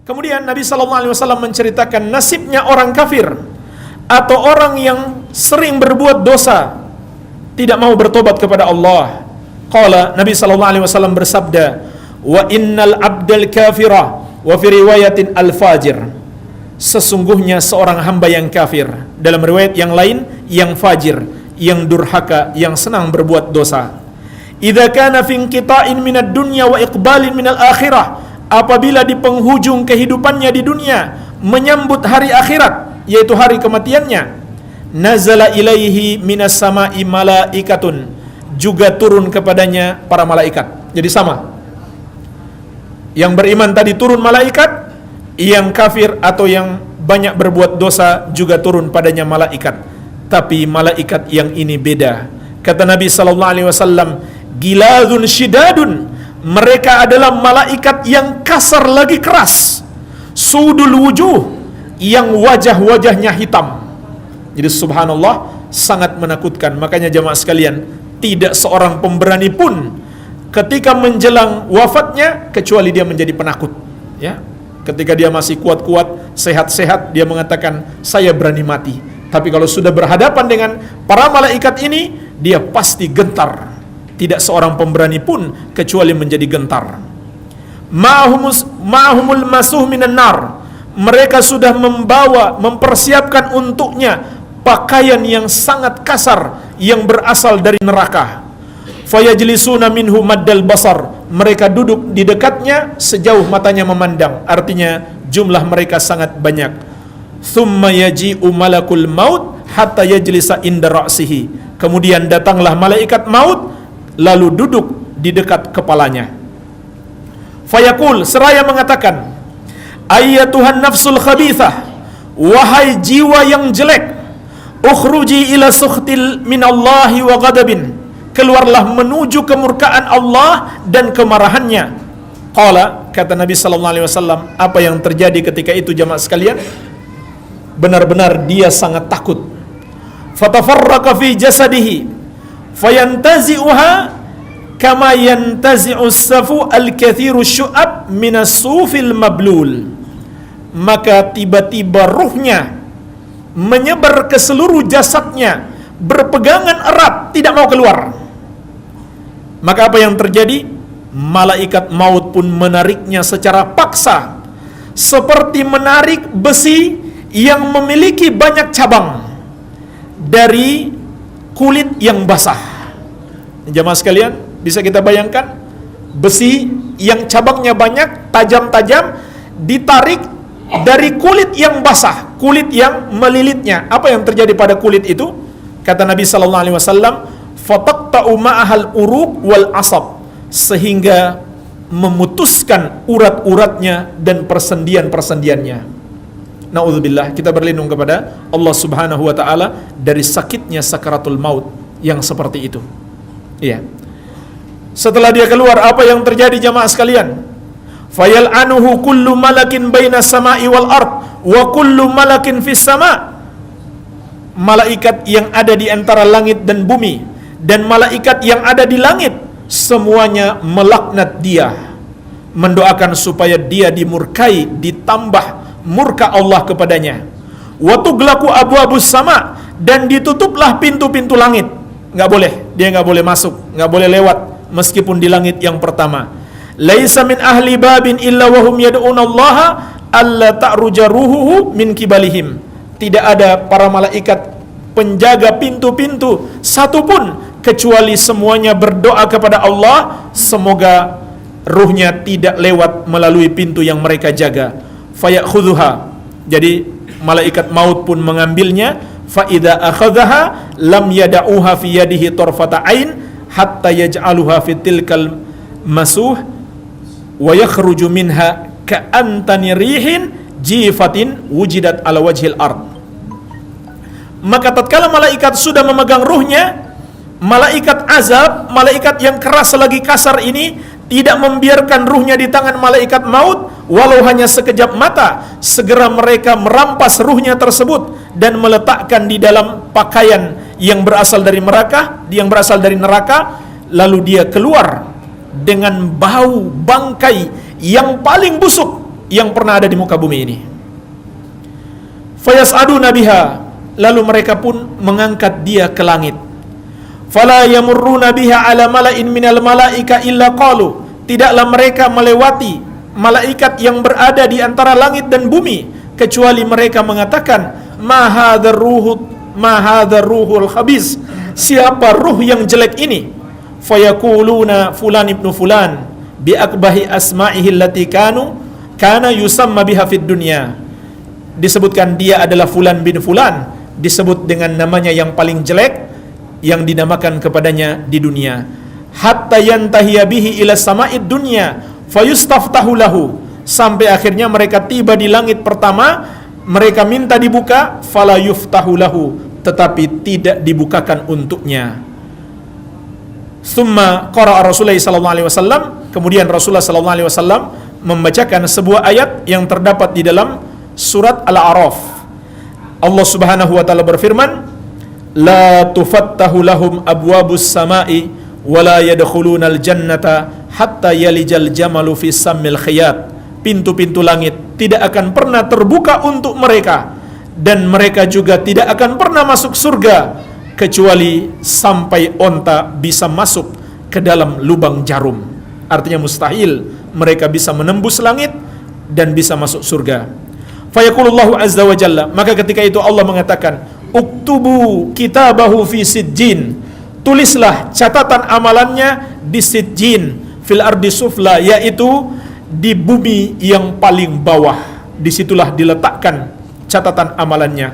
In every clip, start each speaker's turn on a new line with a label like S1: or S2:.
S1: Kemudian Nabi SAW menceritakan nasibnya orang kafir atau orang yang sering berbuat dosa, tidak mau bertobat kepada Allah. Qala, Nabi SAW bersabda, wa innal abdal kafira wa fi riwayatin al-fajir. Sesungguhnya seorang hamba yang kafir, dalam riwayat yang lain yang fajir, yang durhaka, yang senang berbuat dosa. Idza kana fi inqita'in minad dunya wa iqbalin minal akhirah, apabila di penghujung kehidupannya di dunia menyambut hari akhirat, yaitu hari kematiannya, nazala ilaihi minas sama'i malaikatun, juga turun kepadanya para malaikat. Jadi sama, yang beriman tadi turun malaikat, yang kafir atau yang banyak berbuat dosa juga turun padanya malaikat. Tapi malaikat yang ini beda. Kata Nabi SAW, giladun syidadun, mereka adalah malaikat yang kasar lagi keras, sudul wujuh, yang wajah-wajahnya hitam. Jadi subhanallah, sangat menakutkan. Makanya jamaah sekalian, tidak seorang pemberani pun ketika menjelang wafatnya kecuali dia menjadi penakut, ya. Ketika dia masih kuat-kuat, sehat-sehat, dia mengatakan saya berani mati. Tapi kalau sudah berhadapan dengan para malaikat ini, dia pasti gentar. Tidak seorang pemberani pun kecuali menjadi gentar. Ma'humul masuh minan nar, mereka sudah mempersiapkan untuknya pakaian yang sangat kasar yang berasal dari neraka. Fayajlisuna minhu maddal basar, mereka duduk di dekatnya sejauh matanya memandang, artinya jumlah mereka sangat banyak. Thumma yaji'u malakul maut hatta yajlisa inda ra'sihi, kemudian datanglah malaikat maut lalu duduk di dekat kepalanya. Fayaqul, seraya mengatakan, ayyatuhan nafsul khabithah, wahai jiwa yang jelek, ukhruji ila sukhtil minallahi wa ghadabin, keluarlah menuju kemurkaan Allah dan kemarahannya. Qala, kata Nabi SAW, apa yang terjadi ketika itu jamaah sekalian? Benar-benar dia sangat takut. Fatafarraqa fi jasadihi fayantazi'uha kama yantazi'u as-safu al-kathiru syu'ab minas sufil mablul. Maka tiba-tiba ruhnya menyebar ke seluruh jasadnya, berpegangan erat, tidak mau keluar. Maka apa yang terjadi? Malaikat maut pun menariknya secara paksa, seperti menarik besi yang memiliki banyak cabang dari kulit yang basah. Jamaah sekalian, bisa kita bayangkan besi yang cabangnya banyak, tajam-tajam, ditarik dari kulit yang basah, kulit yang melilitnya. Apa yang terjadi pada kulit itu? Kata Nabi SAW, fataqta'u ma'ahal uruq wal asab, sehingga memutuskan urat-uratnya dan persendian-persendiannya. Na'udzubillah, kita berlindung kepada Allah Subhanahu wa ta'ala dari sakitnya sakaratul maut yang seperti itu. Iya. Setelah dia keluar, apa yang terjadi jamaah sekalian? Fayal'anuhu kullu malakin baina sama'i wal ard wa kullu malakin fis sama'. Malaikat yang ada di antara langit dan bumi dan malaikat yang ada di langit semuanya melaknat dia, mendoakan supaya dia dimurkai, ditambah murka Allah kepadanya. Wa tughlaqu abwabus sama, dan ditutuplah pintu-pintu langit. Enggak boleh, dia enggak boleh masuk, enggak boleh lewat meskipun di langit yang pertama. Laisa min ahli babin illa wa hum yad'unallaha alla ta'ruja ruhuhu min kibalihim. Tidak ada para malaikat penjaga pintu-pintu satupun kecuali semuanya berdoa kepada Allah semoga ruhnya tidak lewat melalui pintu yang mereka jaga. Fayakhudhuha, jadi malaikat maut pun mengambilnya. Fa idza akhadhaha lam yada'uha fi yadihi tarfata ain hatta yaj'aluha fi tilkal masuh wa yakhruju minha ka'antani rihin jifatin wujidat ala wajhil ard. Maka tatkala malaikat sudah memegang ruhnya, malaikat azab, malaikat yang keras lagi kasar ini tidak membiarkan ruhnya di tangan malaikat maut walau hanya sekejap mata. Segera mereka merampas ruhnya tersebut dan meletakkan di dalam pakaian yang berasal dari neraka, lalu dia keluar dengan bau bangkai yang paling busuk yang pernah ada di muka bumi ini. Fayas'aduna biha, lalu mereka pun mengangkat dia ke langit. Fala yamurruna biha ala mala'in minal malaika illa qalu, tidaklah mereka melewati malaikat yang berada di antara langit dan bumi kecuali mereka mengatakan ma hadzal ruhul khabis, siapa ruh yang jelek ini? Fayaquluna fulan ibnu fulan bi akbahi asma'ihi allati kana yusamma biha fid dunya, disebutkan dia adalah fulan bin fulan, disebut dengan namanya yang paling jelek yang dinamakan kepadanya di dunia. Hatta yantahiya bihi ila sama'id dunya fayustaftahu lahu, sampai akhirnya mereka tiba di langit pertama, mereka minta dibuka, fala yuftahu lahu, tetapi tidak dibukakan untuknya. Summa qara'a Rasulullah sallallahu alaihi wasallam, kemudian Rasulullah sallallahu alaihi wasallam membacakan sebuah ayat yang terdapat di dalam surat Al-A'raf. Allah Subhanahu wa taala berfirman, la tufattahu lahum abwabus samai wa la yadkhulunal jannata hatta yalijal jamalu fi sammil khiyat. Pintu-pintu langit tidak akan pernah terbuka untuk mereka, dan mereka juga tidak akan pernah masuk surga kecuali sampai onta bisa masuk ke dalam lubang jarum. Artinya mustahil mereka bisa menembus langit dan bisa masuk surga. Fayaqulullahu azza wa jalla, maka ketika itu Allah mengatakan, uktubu kitabahu fi sijjin, tulislah catatan amalannya di sijjin fil ardi sufla, yaitu di bumi yang paling bawah. Disitulah diletakkan catatan amalannya.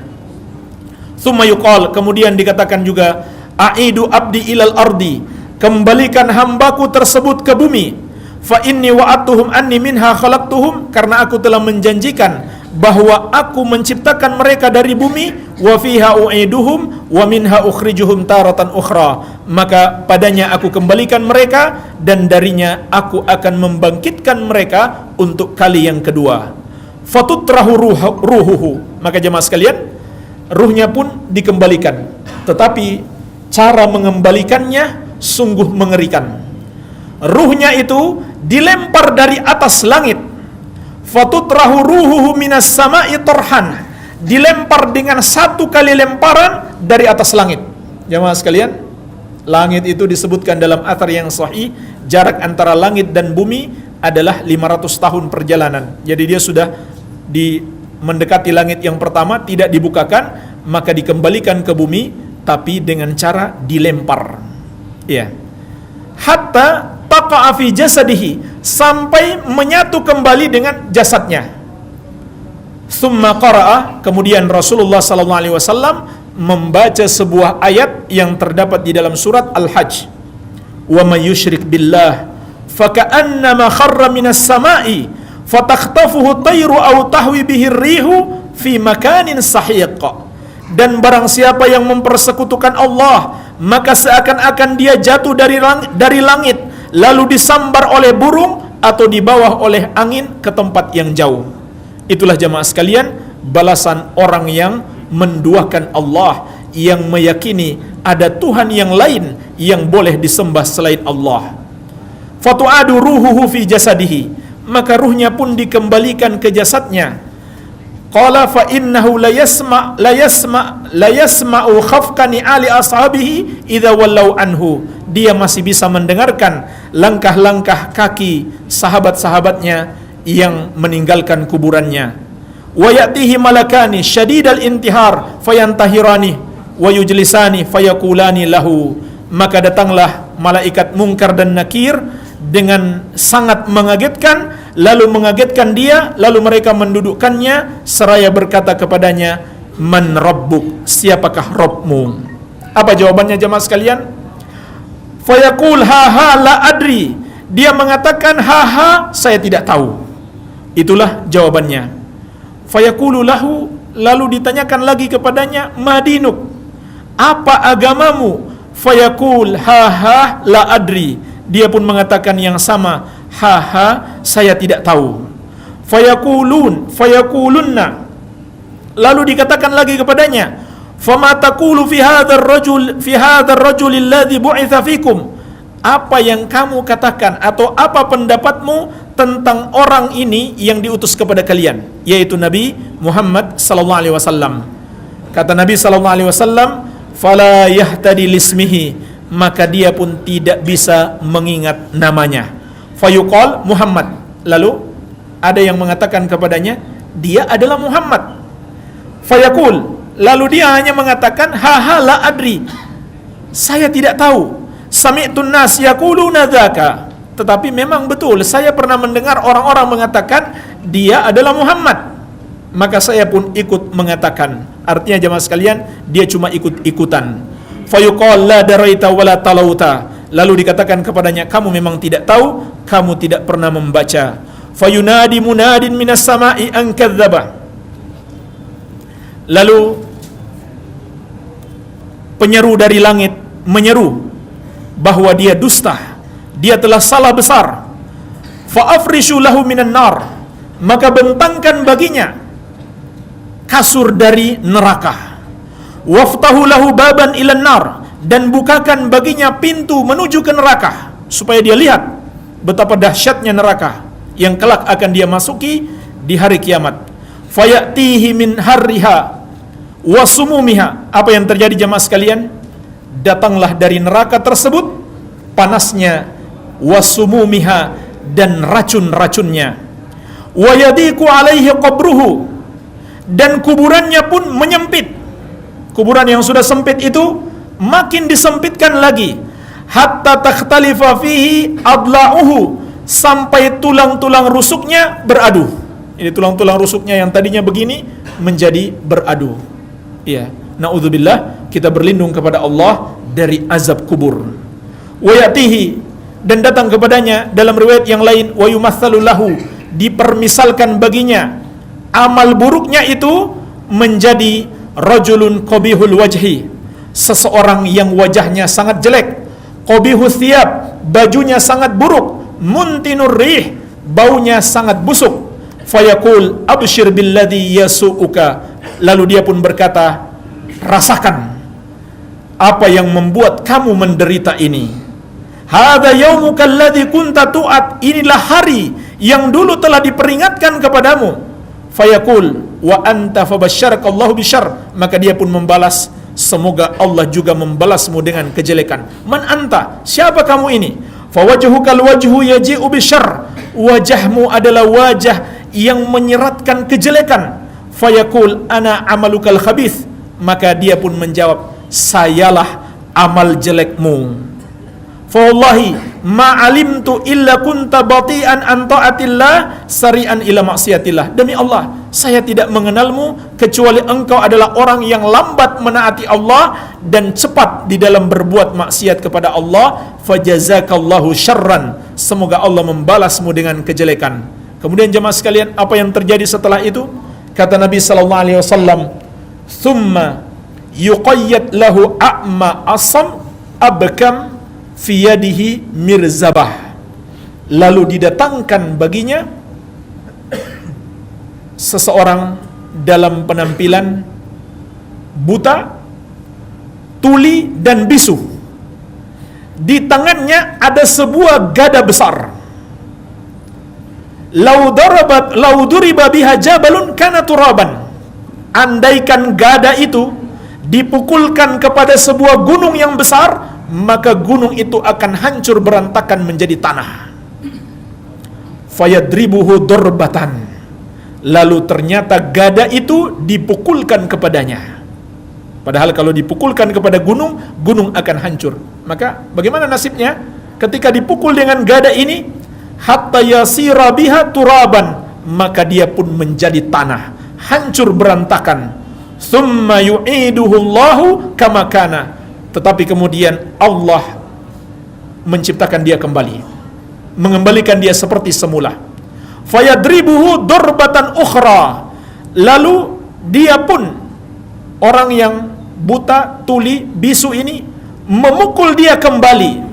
S1: Tsumma yuqal, kemudian dikatakan juga, aidu abdi ilal ardi, kembalikan hambaku tersebut ke bumi. Fa inni wa'atuhum anni minha khalaqtuhum, karena aku telah menjanjikan bahwa aku menciptakan mereka dari bumi, wa fiha u'iduhum wa minha ukhrijuhum taratan ukhra, maka padanya aku kembalikan mereka dan darinya aku akan membangkitkan mereka untuk kali yang kedua. Fatutrahu ruhuhu, maka jemaah sekalian, ruhnya pun dikembalikan, tetapi cara mengembalikannya sungguh mengerikan. Ruhnya itu dilempar dari atas langit. Fatutrahu ruhuhu minas sama'i torhan, dilempar dengan satu kali lemparan dari atas langit. Jemaah sekalian, langit itu disebutkan dalam athar yang sahih, jarak antara langit dan bumi adalah 500 tahun perjalanan. Jadi dia sudah mendekati langit yang pertama, tidak dibukakan, maka dikembalikan ke bumi, tapi dengan cara dilempar. Ya. Hatta taqa'a fi jasadihi, sampai menyatu kembali dengan jasadnya. Summa qara'a, kemudian Rasulullah sallallahu alaihi wasallam membaca sebuah ayat yang terdapat di dalam surat Al-Hajj. Wa may yusyrik billah faka'annama kharra minas sama'i fatakhtafuhu tayru aw tahwi bihi rihu fi makanin sahiq. Dan barang siapa yang mempersekutukan Allah, maka seakan-akan dia jatuh dari langit lalu disambar oleh burung atau dibawa oleh angin ke tempat yang jauh. Itulah jemaah sekalian balasan orang yang menduakan Allah, yang meyakini ada Tuhan yang lain yang boleh disembah selain Allah. Fatu'adu ruhuhu fi jasadihi, maka ruhnya pun dikembalikan ke jasadnya. Qala fa innahu la yasma'u khafqani ali ashabihi idza wallau anhu, dia masih bisa mendengarkan langkah-langkah kaki sahabat-sahabatnya yang meninggalkan kuburannya. Wa ya'tihi malakani syadidal intihar fayantahirani wa yujlisani fayaqulani lahu, maka datanglah malaikat Munkar dan Nakir dengan sangat mengagetkan, lalu mengagetkan dia, lalu mereka mendudukkannya seraya berkata kepadanya, man rabbuk, siapakah Rabbmu? Apa jawabannya jemaah sekalian? Fayaqul ha ha la adri, dia mengatakan ha ha, saya tidak tahu. Itulah jawabannya. Fayaqulu lahu, lalu ditanyakan lagi kepadanya, madinuk, apa agamamu? Fayaqul ha ha la adri, dia pun mengatakan yang sama, ha ha, saya tidak tahu. Fayaqulunna, lalu dikatakan lagi kepadanya, fama taqulu fi hadzal rajul alladhi bu'itsa fikum, apa yang kamu katakan atau apa pendapatmu tentang orang ini yang diutus kepada kalian, yaitu Nabi Muhammad sallallahu alaihi wasallam. Kata Nabi sallallahu alaihi wasallam, "Fala yahtadi lismihi," maka dia pun tidak bisa mengingat namanya. Fayuqal Muhammad. Lalu ada yang mengatakan kepadanya, dia adalah Muhammad. Fayaqul, lalu dia hanya mengatakan, "Haha la adri." Saya tidak tahu. Sami'tun nas yaquluna dzaka. Tetapi memang betul, saya pernah mendengar orang-orang mengatakan dia adalah Muhammad. Maka saya pun ikut mengatakan. Artinya jemaah sekalian, dia cuma ikut-ikutan. Fayuqal la daraita wala talauta. Lalu dikatakan kepadanya, kamu memang tidak tahu, kamu tidak pernah membaca. Fayunadi munadin minas sama'i an kadzdzaba. Lalu penyeru dari langit menyeru bahwa dia dusta, dia telah salah besar. Fa'afrishu lahu minan nar, maka bentangkan baginya kasur dari neraka. Waftahu lahu baban ilan nar, dan bukakan baginya pintu menuju ke neraka, supaya dia lihat betapa dahsyatnya neraka yang kelak akan dia masuki di hari kiamat. Fayatihi min harriha wasumumiha. Apa yang terjadi jemaah sekalian? Datanglah dari neraka tersebut panasnya, wasumumiha, dan racun-racunnya. Wa yadiku alaihi qabruhu, dan kuburannya pun menyempit. Kuburan yang sudah sempit itu makin disempitkan lagi, hatta takhtalifa fihi adla'uhu, sampai tulang-tulang rusuknya beradu. Ini tulang-tulang rusuknya yang tadinya begini menjadi beradu. Ya, naudzubillah, kita berlindung kepada Allah dari azab kubur. Wa yatihi, dan datang kepadanya dalam riwayat yang lain, wa yumatsalu lahu, dipermisalkan baginya amal buruknya itu menjadi rajulun qabihul wajhi, seseorang yang wajahnya sangat jelek, qabihul thiyab, bajunya sangat buruk, muntinur rih, baunya sangat busuk. Fayaqul abshir billadhi yasu'uka, lalu dia pun berkata, rasakan apa yang membuat kamu menderita ini. Hadza yaumuka alladzi kunta tu'at, inilah hari yang dulu telah diperingatkan kepadamu. Fayaqul wa anta fabasyarakallahu bisyarr, maka dia pun membalas, semoga Allah juga membalasmu dengan kejelekan. Man anta, siapa kamu ini? Fawajhukal wajhu yaji'u bisyarr, wajahmu adalah wajah yang menyeratkan kejelekan. Fayaqul ana amalukal khabith, maka dia pun menjawab, sayalah amal jelekmu. Fa wallahi ma alimtu illa kunta bati'an an ta'atillah sari'an ila maksiatillah. Demi Allah, saya tidak mengenalmu kecuali engkau adalah orang yang lambat menaati Allah dan cepat di dalam berbuat maksiat kepada Allah. Fajazakallahu syarran, semoga Allah membalasmu dengan kejelekan. Kemudian jemaah sekalian, apa yang terjadi setelah itu? Kata Nabi sallallahu alaihi wasallam, "Tsumma yuqayyad lahu a'ma asam abkam fi yadihi mirzabah." Lalu didatangkan baginya seseorang dalam penampilan buta, tuli dan bisu. Di tangannya ada sebuah gada besar. Lau duriba biha jabalun kana turaban. Andaikan gada itu dipukulkan kepada sebuah gunung yang besar, maka gunung itu akan hancur berantakan menjadi tanah. Fayadribuhu dorbatan, lalu ternyata gada itu dipukulkan kepadanya. Padahal kalau dipukulkan kepada gunung, gunung akan hancur. Maka bagaimana nasibnya ketika dipukul dengan gada ini? Hatta yasira biha turaban, maka dia pun menjadi tanah, hancur berantakan. Tsumma yu'iduhu Allahu kama kana, tetapi kemudian Allah menciptakan dia kembali, mengembalikan dia seperti semula. Fayadribuhu dorbatan ukhra, lalu dia pun, orang yang buta, tuli, bisu ini, memukul dia kembali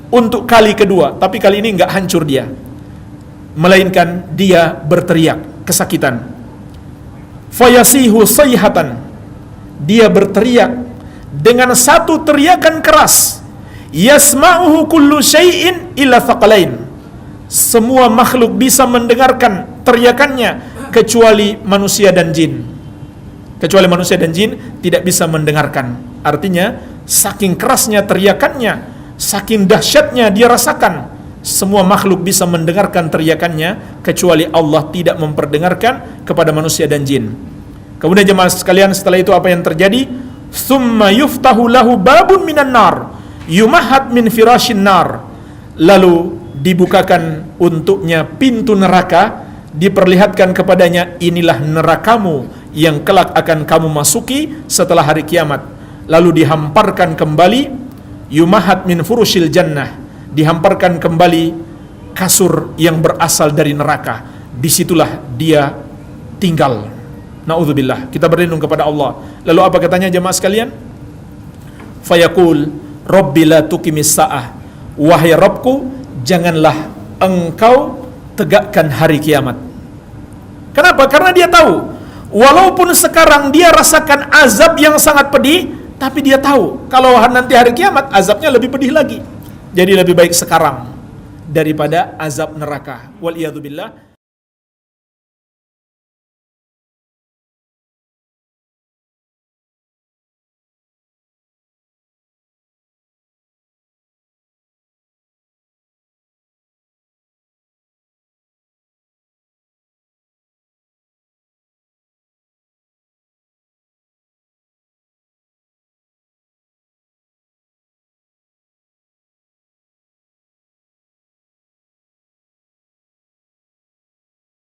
S1: untuk kali kedua. Tapi kali ini enggak hancur dia, melainkan dia berteriak kesakitan. Fayasihu sayhatan, dia berteriak dengan satu teriakan keras. Yasma'uhu kullu syai'in illa thaqalain, semua makhluk bisa mendengarkan teriakannya kecuali manusia dan jin. Kecuali manusia dan jin tidak bisa mendengarkan. Artinya saking kerasnya teriakannya, saking dahsyatnya dia rasakan, semua makhluk bisa mendengarkan teriakannya kecuali Allah tidak memperdengarkan kepada manusia dan jin. Kemudian jemaah sekalian, setelah itu apa yang terjadi? Tsumma yuftahu lahu babun minan nar yumahad min firashin nar. Lalu dibukakan untuknya pintu neraka, diperlihatkan kepadanya, inilah nerakamu yang kelak akan kamu masuki setelah hari kiamat. Lalu dihamparkan kembali yumahat min furushil jannah, dihamparkan kembali kasur yang berasal dari neraka. Disitulah dia tinggal. Na'udzubillah, kita berlindung kepada Allah. Lalu apa katanya jemaah sekalian? Fayaqul Rabbi la tuqimis sa'ah, wahai Rabbku, janganlah engkau tegakkan hari kiamat. Kenapa? Karena dia tahu, walaupun sekarang dia rasakan azab yang sangat pedih, tapi dia tahu kalau nanti hari kiamat azabnya lebih pedih lagi. Jadi lebih baik sekarang daripada azab neraka. Wal iyadzubillah.